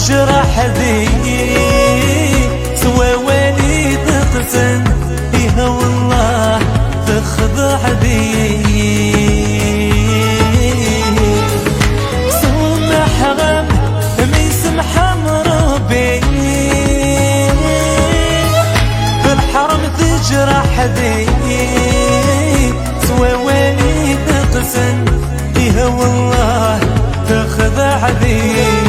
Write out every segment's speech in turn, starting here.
تجرح ذي سوى ولي تقسن فيها والله تخضع ذي سمح غم ميسمح ربي في الحرم تجرح ذي سوى ولي تقسن فيها والله تخضع ذي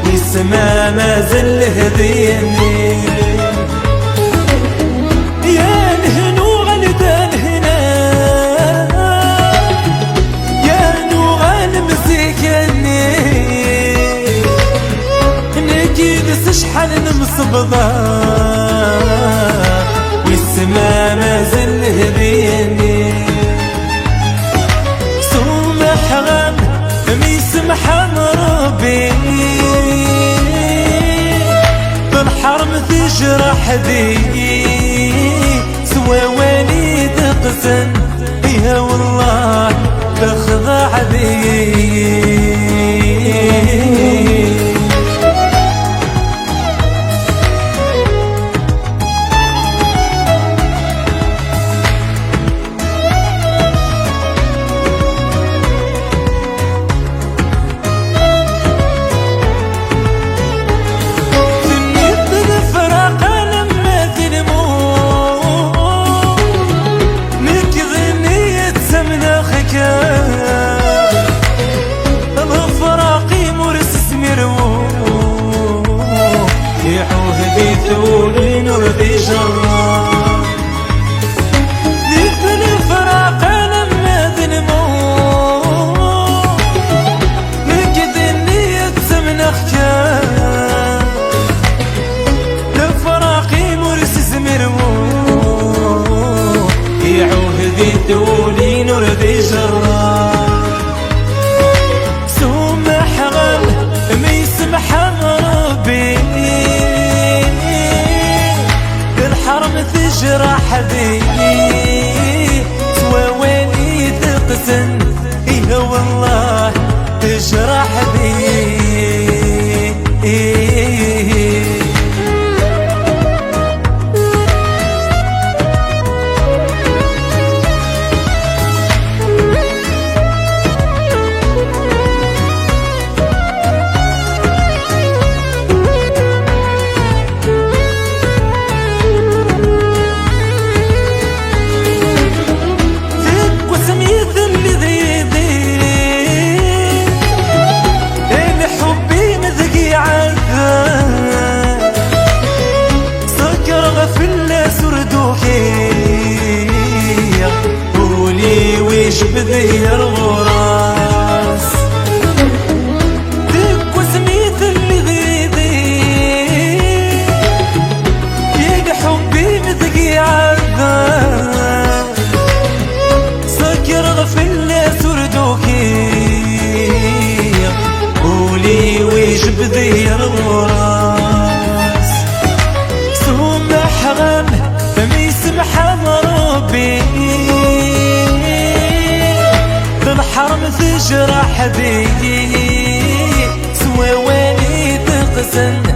والسما ما زل هذيني يا نهنو غلدان هنا يا نوغان مزيكني نكيد سشحن مصبضة والسما ما زل هذيني سمح غم ميسمح ربي بالحرم تجرح ذي سوى ولي تقسن فيها والله تخضع ذي ثولين وذي جرار ذيك الفراق لما ذنمو نكد النية من أخكار الفراقي مرس زمرمو يعوه ذي ثولين وذي جرار سمح غم ميسمح ربي تجرح ذي سوى ويلي تقسن فيها والله تجرح ذي بذي الغراس ذيك وسميت اللي ذي يد حبي مثقي عذاب سكر غفل سردوكي قولي ويش بذي الغراس سمح غم فميسمح ربي الحرم تجرح ذي سوى ويلي تقسن